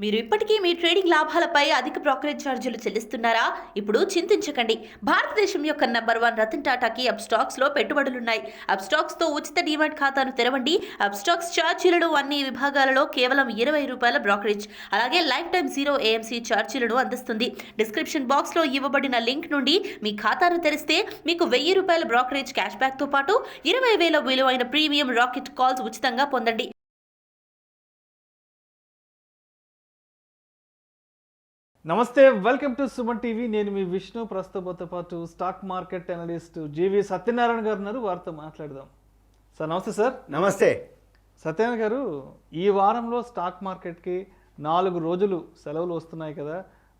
మీరు ఇప్పటికీ మీ ట్రేడింగ్ లాభాలపై అధిక బ్రోకరేజ్ ఛార్జీలు చెల్లిస్తున్నారా? ఇప్పుడు చింతించకండి. భారతదేశం యొక్క నంబర్ 1 రతన్ టాటాకి అప్స్టాక్స్ లో పెట్టుబడులున్నాయి. అప్స్టాక్స్ తో ఉచిత డీమాట్ ఖాతాను తెరవండి. అప్స్టాక్స్ ఛార్జీలను అన్ని విభాగాలలో కేవలం ₹20 బ్రోకరేజ్, అలాగే లైఫ్ టైం 0 AMC ఛార్జీలను అందిస్తుంది. డిస్క్రిప్షన్ బాక్స్ లో ఇవ్వబడిన లింక్ నుండి మీ ఖాతాను తెరిస్తే మీకు ₹1000 బ్రోకరేజ్ క్యాష్ బ్యాక్ తో పాటు 20,000 విలువైన ప్రీమియం రాకెట్ కాల్స్ ఉచితంగా పొందండి. నమస్తే, వెల్కమ్ టు సుమన్ టీవీ. నేను మీ విష్ణు. ప్రస్తుతంతో పాటు స్టాక్ మార్కెట్ అనలిస్ట్ GVSatyanarayana గారు ఉన్నారు. వారితో మాట్లాడదాం. సార్ నమస్తే. సార్ నమస్తే. సత్యనారాయణ గారు, ఈ వారంలో స్టాక్ మార్కెట్కి 4 రోజులు సెలవులు వస్తున్నాయి కదా,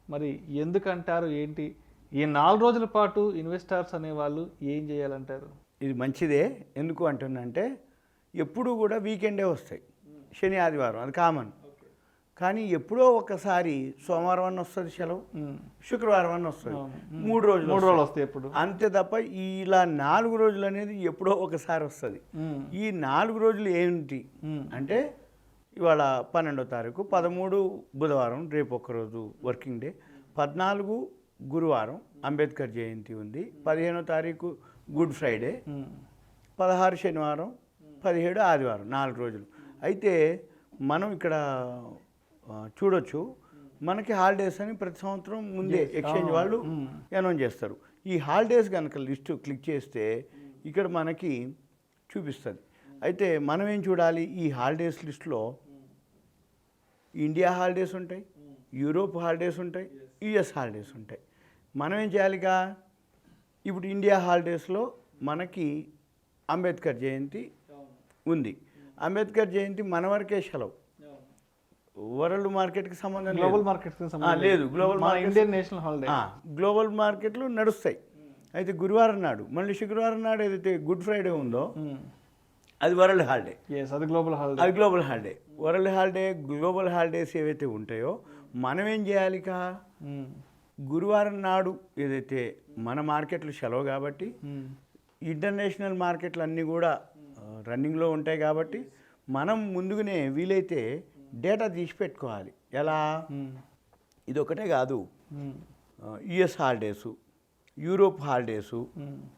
మరి ఎందుకంటారు? ఏంటి ఈ 4 రోజుల పాటు ఇన్వెస్టర్స్ అనేవాళ్ళు ఏం చేయాలంటారు? ఇది మంచిదే. ఎందుకు అంటున్నంటే ఎప్పుడు కూడా వీకెండే వస్తాయి, శని ఆదివారం, అది కామన్. కానీ ఎప్పుడో ఒకసారి సోమవారం అన్న వస్తుంది సెలవు, శుక్రవారం అన్న వస్తుంది, 3 రోజులు వస్తాయి ఎప్పుడు, అంతే తప్ప ఇలా 4 రోజులు అనేది ఎప్పుడో ఒకసారి వస్తుంది. ఈ 4 రోజులు ఏంటి అంటే ఇవాళ 12వ తారీఖు, 13 బుధవారం, రేపు ఒక్కరోజు వర్కింగ్ డే, 14 గురువారం అంబేద్కర్ జయంతి ఉంది, 15వ తారీఖు గుడ్ ఫ్రైడే, 16 శనివారం, 17 ఆదివారం, 4 రోజులు. అయితే మనం ఇక్కడ చూడొచ్చు, మనకి హాలిడేస్ అని ప్రతి సంవత్సరం ముందే ఎక్స్చేంజ్ వాళ్ళు అనౌన్స్ చేస్తారు. ఈ హాలిడేస్ కనుక లిస్టు క్లిక్ చేస్తే ఇక్కడ మనకి చూపిస్తుంది. అయితే మనం ఏం చూడాలి? ఈ హాలిడేస్ లిస్టులో ఇండియా హాలిడేస్ ఉంటాయి, యూరోప్ హాలిడేస్ ఉంటాయి, US హాలిడేస్ ఉంటాయి. మనం ఏం చేయాలిగా? ఇప్పుడు ఇండియా హాలిడేస్లో మనకి అంబేద్కర్ జయంతి ఉంది. అంబేద్కర్ జయంతి మన వరకే సెలవు, వరల్డ్ మార్కెట్కి సంబంధం లేదు, గ్లోబల్ మార్కెట్ లేదు. Global Indian national holiday, global మార్కెట్లు నడుస్తాయి. అయితే గురువారం నాడు, మళ్ళీ శుక్రవారం నాడు ఏదైతే గుడ్ ఫ్రైడే ఉందో అది వరల్డ్ హాలిడే, అది గ్లోబల్ హాలిడే. అది global holiday. World holiday, global holidays ఏవైతే ఉంటాయో మనం ఏం చేయాలి? గురువారం నాడు ఏదైతే మన మార్కెట్లు సెలవు కాబట్టి ఇంటర్నేషనల్ మార్కెట్లు అన్నీ కూడా రన్నింగ్లో ఉంటాయి కాబట్టి మనం ముందుగానే వీలైతే డేటా తీసి పెట్టుకోవాలి. ఎలా? ఇది ఒకటే కాదు, US holidays, Europe holidays,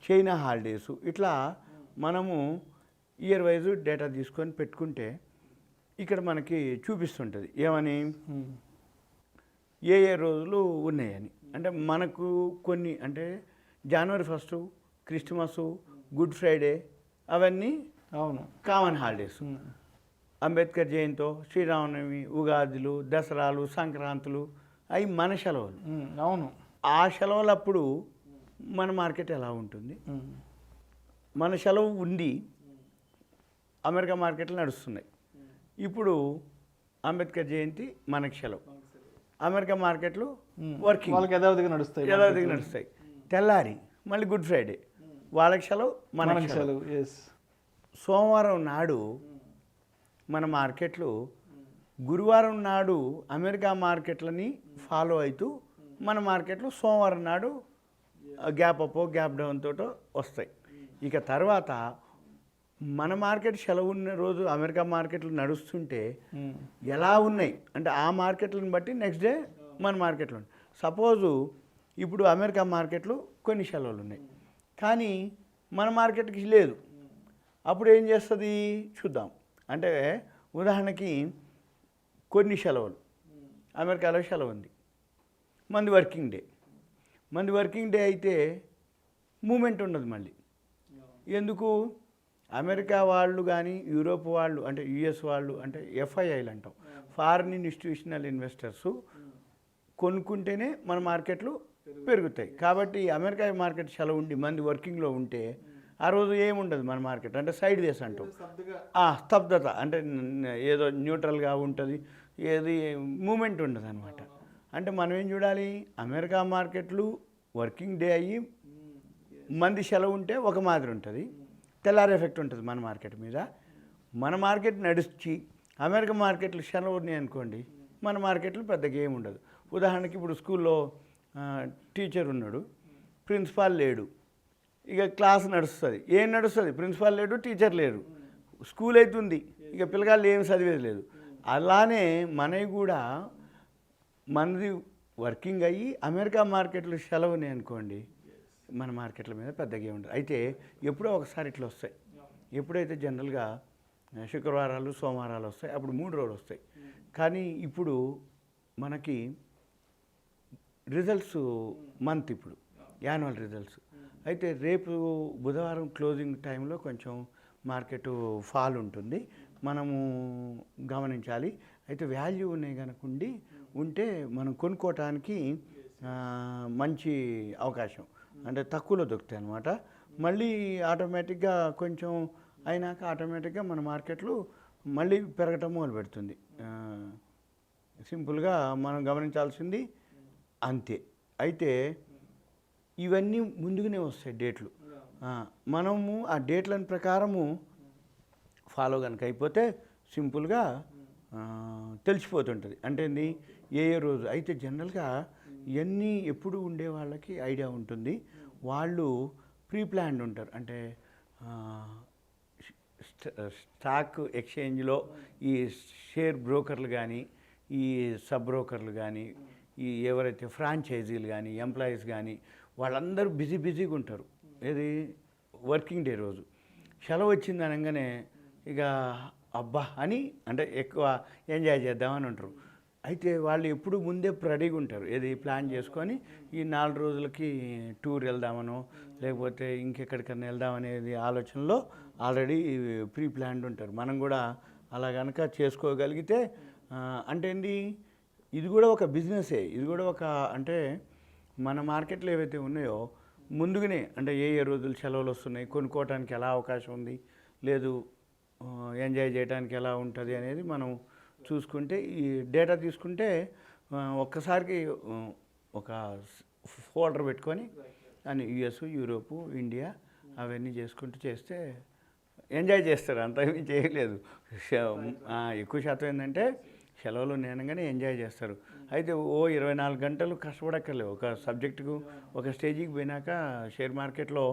China holidays, ఇట్లా మనము ఇయర్ వైజ్ డేటా తీసుకొని పెట్టుకుంటే ఇక్కడ మనకి చూపిస్తుంటుంది ఏమని, ఏ రోజులు ఉన్నాయని. అంటే మనకు కొన్ని అంటే జనవరి 1 క్రిస్మస్, గుడ్ ఫ్రైడే అవన్నీ అవును కామన్ హాలిడేస్. అంబేద్కర్ జయంతో, శ్రీరామనవమి, ఉగాదులు, దసరాలు, సంక్రాంతులు అవి మన సెలవులు. అవును. ఆ సెలవులప్పుడు మన మార్కెట్ ఎలా ఉంటుంది? మన సెలవు ఉంది, అమెరికా మార్కెట్లు నడుస్తున్నాయి. ఇప్పుడు అంబేద్కర్ జయంతి మనకి సెలవు, అమెరికా మార్కెట్లు వర్కింగ్, వాళ్ళకి యథావిధిగా నడుస్తాయి. తెల్లారి మళ్ళీ గుడ్ ఫ్రైడే, వాళ్ళకి సెలవు, మనకి సెలవు. సోమవారం నాడు మన మార్కెట్లు, గురువారం నాడు అమెరికా మార్కెట్లని ఫాలో అవుతూ మన మార్కెట్లు సోమవారం నాడు గ్యాప్ అప్, గ్యాప్ డౌన్ తోటో వస్తాయి. ఇక తర్వాత మన మార్కెట్ సెలవు ఉన్న రోజు అమెరికా మార్కెట్లు నడుస్తుంటే ఎలా ఉన్నాయి అంటే ఆ మార్కెట్లను బట్టి నెక్స్ట్ డే మన మార్కెట్లు ఉన్నాయి. సపోజు ఇప్పుడు అమెరికా మార్కెట్లు కొన్ని సెలవులు ఉన్నాయి కానీ మన మార్కెట్కి లేదు, అప్పుడు ఏం చేస్తుంది చూద్దాం. అంటే ఉదాహరణకి కొన్ని సెలవులు, అమెరికాలో సెలవు ఉంది, మంది వర్కింగ్ డే అయితే మూమెంట్ ఉండదు మళ్ళీ. ఎందుకు? అమెరికా వాళ్ళు కానీ యూరోప్ వాళ్ళు అంటే US వాళ్ళు అంటే FIIలు అంటాం, ఫారిన్ ఇన్స్టిట్యూషనల్ ఇన్వెస్టర్స్ కొనుక్కుంటేనే మన మార్కెట్లు పెరుగుతాయి. కాబట్టి అమెరికా మార్కెట్ సెలవు ఉండి మంది వర్కింగ్లో ఉంటే ఆ రోజు ఏముండదు మన మార్కెట్, అంటే సైడ్ వేస్ అంటాం, స్తబ్దత, అంటే ఏదో న్యూట్రల్గా ఉంటుంది, ఏది మూమెంట్ ఉండదు అనమాట. అంటే మనం ఏం చూడాలి? అమెరికా మార్కెట్లు వర్కింగ్ డే అయ్యి మంది సెలవు ఉంటే ఒక మాదిరి ఉంటుంది, తెల్లారి ఎఫెక్ట్ ఉంటుంది మన మార్కెట్ మీద. మన మార్కెట్ నడిచి అమెరికా మార్కెట్లు సెలవు ఉన్నాయి అనుకోండి, మన మార్కెట్లు పెద్దగా ఏమి ఉండదు. ఉదాహరణకి ఇప్పుడు స్కూల్లో టీచర్ ఉన్నాడు, ప్రిన్సిపాల్ లేడు, ఇక క్లాస్ నడుస్తుంది. ఏం నడుస్తుంది? ప్రిన్సిపాల్ లేడు, టీచర్ లేరు, స్కూల్ అవుతుంది, ఇక పిల్లగాళ్ళు ఏమి చదివేది లేదు. అలానే మనవి కూడా మనది వర్కింగ్ అయ్యి అమెరికా మార్కెట్లు సెలవుని అనుకోండి, మన మార్కెట్ల మీద పెద్దగా ఉండదు. అయితే ఎప్పుడో ఒకసారి ఇట్లా వస్తాయి. ఎప్పుడైతే జనరల్గా శుక్రవారాలు సోమవారాలు వస్తాయి, అప్పుడు 3 రోజులు వస్తాయి. కానీ ఇప్పుడు మనకి రిజల్ట్స్ మంత్, ఇప్పుడు యాన్యువల్ రిజల్ట్స్. అయితే రేపు బుధవారం క్లోజింగ్ టైంలో కొంచెం మార్కెట్ ఫాల్ ఉంటుంది, మనము గమనించాలి. అయితే వాల్యూ ఉన్నాయి కనుక ఉంటే మనం కొనుక్కోవటానికి మంచి అవకాశం, అంటే తక్కువలో దొరుకుతాయి అన్నమాట. మళ్ళీ ఆటోమేటిక్గా కొంచెం అయినాక ఆటోమేటిక్గా మన మార్కెట్లు మళ్ళీ పెరగటం మొదలు పెడుతుంది. సింపుల్గా మనం గమనించాల్సింది అంతే. అయితే ఇవన్నీ ముందుగానే వస్తాయి డేట్లు. మనము ఆ డేట్ల ప్రకారము ఫాలో కనుక అయిపోతే సింపుల్గా తెలిసిపోతుంటుంది. అంటే ఏ రోజు. అయితే జనరల్గా ఇవన్నీ ఎప్పుడు ఉండే వాళ్ళకి ఐడియా ఉంటుంది. వాళ్ళు ప్రీ ప్లాన్డ్ ఉంటారు. అంటే స్టాక్ ఎక్స్చేంజ్లో ఈ షేర్ బ్రోకర్లు కానీ, ఈ సబ్ బ్రోకర్లు కానీ, ఈ ఎవరైతే ఫ్రాంచైజీలు కానీ, ఎంప్లాయీస్ కానీ, వాళ్ళందరూ బిజీగా ఉంటారు. ఏది వర్కింగ్ డే రోజు సెలవు వచ్చింది అనగానే ఇక అబ్బా అని, అంటే ఎక్కువ ఎంజాయ్ చేద్దామని ఉంటారు. అయితే వాళ్ళు ఎప్పుడు ముందే రెడీగా ఉంటారు. ఏది ప్లాన్ చేసుకొని ఈ 4 రోజులకి టూర్ వెళ్దామనో లేకపోతే ఇంకెక్కడికన్నా వెళ్దామనేది ఆలోచనలో ఆల్రెడీ ప్రీ ప్లాన్డ్ ఉంటారు. మనం కూడా అలా కనుక చేసుకోగలిగితే అంటే ఇది కూడా ఒక బిజినెసే. ఇది కూడా ఒక, అంటే మన మార్కెట్లో ఏవైతే ఉన్నాయో ముందుగానే, అంటే ఏ రోజులు సెలవులు వస్తున్నాయి, కొనుక్కోవటానికి ఎలా అవకాశం ఉంది, లేదు ఎంజాయ్ చేయడానికి ఎలా ఉంటుంది అనేది మనం చూసుకుంటే, ఈ డేటా తీసుకుంటే ఒక్కసారికి ఒక ఫోల్డర్ పెట్టుకొని అని యుఎస్, యూరోపు, ఇండియా అవన్నీ చేసుకుంటూ చేస్తే ఎంజాయ్ చేస్తారు. అంత ఏమీ చేయలేదు. ఎక్కువ శాతం ఏంటంటే సెలవులు నేనగానే ఎంజాయ్ చేస్తారు. అయితే 24 గంటలు కష్టపడక్కర్లేవు. ఒక సబ్జెక్టుకు ఒక స్టేజికి పోయినాక షేర్ మార్కెట్లో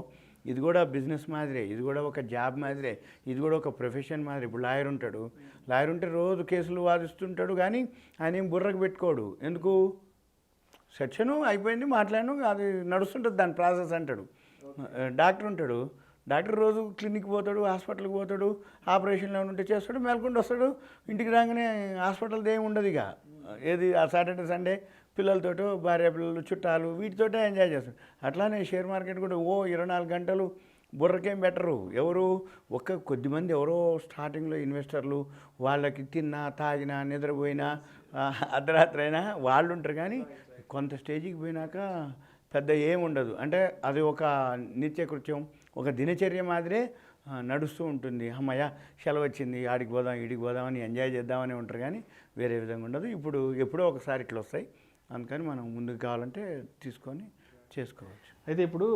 ఇది కూడా బిజినెస్ మాదిరే, ఇది కూడా ఒక జాబ్ మాదిరే, ఇది కూడా ఒక ప్రొఫెషన్ మాదిరి. ఇప్పుడు లాయర్ ఉంటాడు, లాయర్ ఉంటే రోజు కేసులు వాదిస్తుంటాడు, కానీ ఆయన ఏం బుర్రకు పెట్టుకోడు. ఎందుకు? సెక్షను అయిపోయింది, మాట్లాడను, అది నడుస్తుంటుంది దాని ప్రాసెస్ అంటాడు. డాక్టర్ ఉంటాడు, డాక్టర్ రోజు క్లినిక్ పోతాడు, హాస్పిటల్కి పోతాడు, ఆపరేషన్లో ఉంటే చేస్తాడు, మేల్కొండి వస్తాడు, ఇంటికి రాగానే హాస్పిటల్ది ఏమి ఉండదు. ఇక ఏది ఆ సాటర్డే సండే పిల్లలతోటో, భార్య పిల్లలు, చుట్టాలు, వీటితోటే ఎంజాయ్ చేస్తాడు. అట్లానే షేర్ మార్కెట్ కూడా 24 గంటలు బుర్రకేం బెటరు. ఎవరు కొద్దిమంది ఎవరో స్టార్టింగ్లో ఇన్వెస్టర్లు, వాళ్ళకి తిన్నా తాగినా నిద్రపోయినా అర్ధరాత్రి అయినా వాళ్ళు ఉంటారు. కానీ కొంత స్టేజికి పోయినాక పెద్ద ఏముండదు. అంటే అది ఒక నిత్యకృత్యం, ఒక దినచర్య మాదిరే నడుస్తూ ఉంటుంది. అమ్మయ్య సెలవు వచ్చింది, ఆడికి పోదాం ఈడికి పోదామని ఎంజాయ్ చేద్దామని ఉంటారు, కానీ వేరే విధంగా ఉండదు. ఇప్పుడు ఎప్పుడో ఒకసారి ఇట్లా వస్తాయి, అందుకని మనం ముందుకు కావాలంటే తీసుకొని చేసుకోవచ్చు. అయితే ఇప్పుడు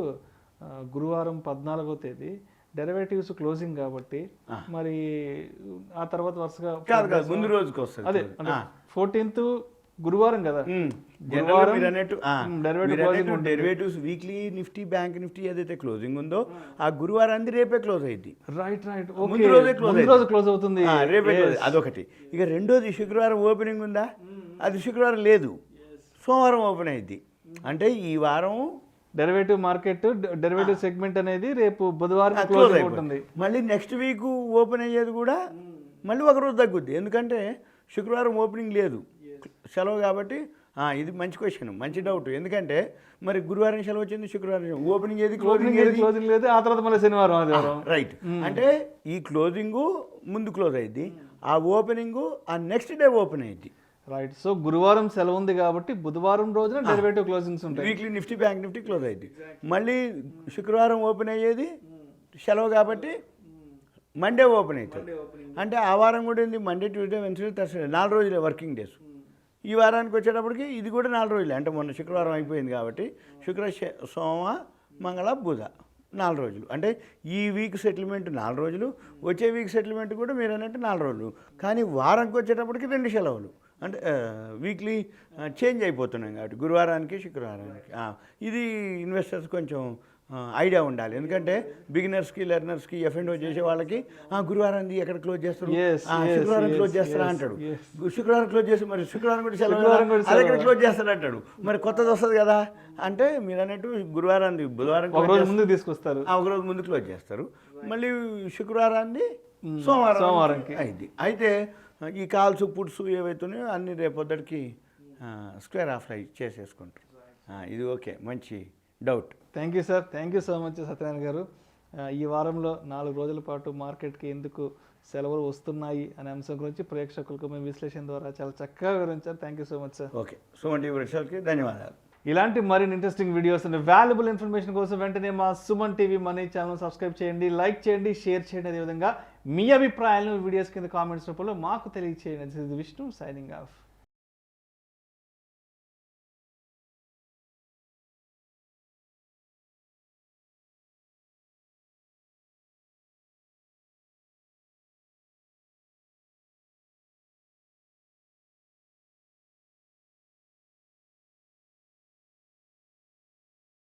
గురువారం 14వ తేదీ డెరివేటివ్స్ క్లోజింగ్ కాబట్టి మరి ఆ తర్వాత వరుసగా కాదు ముందు రోజుకి వస్తుంది. అదే 14th గురువారం కదా. Derivatives weekly Nifty, bank Nifty ఏదైతే క్లోజింగ్ ఉందో ఆ గురువారాన్ని రేపే క్లోజ్ అయింది. రైట్. ముందు రోజే క్లోజ్ అవుతుంది, రేపే క్లోజ్. అదొకటి. ఇక రెండోది శుక్రవారం ఓపెనింగ్ ఉందా, అది శుక్రవారం లేదు, సోమవారం ఓపెన్ అయింది. అంటే ఈ వారం డెరివేటివ్ మార్కెట్, డెరివేటివ్ సెగ్మెంట్ అనేది రేపు బుధవారం క్లోజ్ అవుతుంది. మళ్ళీ నెక్స్ట్ వీక్ ఓపెన్ అయ్యేది కూడా మళ్ళీ ఒకరోజు తగ్గుద్ది. ఎందుకంటే శుక్రవారం ఓపెనింగ్ లేదు, సెలవు. కాబట్టి ఇది మంచి క్వశ్చన్, మంచి డౌట్. ఎందుకంటే మరి గురువారం సెలవు వచ్చింది, శుక్రవారం ఓపెనింగ్ ఏది, క్లోజింగ్ లేదు, ఆ తర్వాత మళ్ళీ శనివారం ఆదివారం. రైట్. అంటే ఈ క్లోజింగ్ ముందు క్లోజ్ అయింది, ఆ ఓపెనింగ్ ఆ నెక్స్ట్ డే ఓపెన్ అయింది. రైట్. సో గురువారం సెలవు ఉంది కాబట్టి బుధవారం రోజున డెరివేటివ్ క్లోజింగ్స్ ఉంటాయి. Weekly Nifty, bank Nifty close అయింది. మళ్ళీ శుక్రవారం ఓపెన్ అయ్యేది సెలవు కాబట్టి మండే ఓపెన్ అవుతుంది. అంటే ఆ వారం కూడా ఏంది, మండే, ట్యూస్డే, వెన్స్డే, థర్స్డే 4 రోజులే వర్కింగ్ డేస్. ఈ వారానికి వచ్చేటప్పటికి ఇది కూడా 4 రోజులే. అంటే మొన్న శుక్రవారం అయిపోయింది కాబట్టి శుక్ర, సోమ, మంగళ, బుధ 4 రోజులు. అంటే ఈ వీక్ సెటిల్మెంట్ 4 రోజులు, వచ్చే వీక్ సెటిల్మెంట్ కూడా మీరు అన్నట్టు 4 రోజులు. కానీ వారానికి వచ్చేటప్పటికి 2 సెలవులు. అంటే వీక్లీ చేంజ్ అయిపోతున్నాం కాబట్టి గురువారానికి, శుక్రవారానికి. ఇది ఇన్వెస్టర్స్ కొంచెం ఐడియా ఉండాలి. ఎందుకంటే బిగినర్స్కి లెర్నర్స్కి F&O చేసే వాళ్ళకి గురువారం ఎక్కడ క్లోజ్ చేస్తారు, శుక్రవారం క్లోజ్ చేస్తారా అంటాడు. శుక్రవారం క్లోజ్ చేసి మరి శుక్రవారం కూడా సెలవు అది ఎక్కడ క్లోజ్ చేస్తాడు అంటాడు. మరి కొత్తది వస్తుంది కదా అంటే మీరు అన్నట్టు గురువారాన్ని బుధవారం ఒక రోజు ముందు తీసుకొస్తారు, ఒక రోజు ముందు క్లోజ్ చేస్తారు. మళ్ళీ శుక్రవారాన్ని సోమవారంకి అయింది. అయితే ఈ కాల్స్ పుట్స్ ఏవైతున్నాయో అన్ని రేపొద్దటికి స్క్వేర్ ఆఫ్ చేసేసుకుంటారు. ఇది ఓకే, మంచి doubt. Thank you sir, thank you so much Satyanarayana గారు. ఈ వారంలో 4 రోజుల పాటు మార్కెట్కి ఎందుకు సెలవులు వస్తున్నాయి అనే అంశం గురించి ప్రేక్షకులకు మేము విశ్లేషణ ద్వారా చాలా చక్కగా వివరించారు. Thank you so much sir. Okay, Suman TV ధన్యవాదాలు. ఇలాంటి మరిన్ని interesting videos and valuable information కోసం వెంటనే మా Suman TV money channel subscribe చేయండి, లైక్ చేయండి, షేర్ చేయండి. అదేవిధంగా మీ అభిప్రాయాలను వీడియోస్ కింద కామెంట్స్ రూపంలో మాకు తెలియజేయండి. This is Vishnu signing off.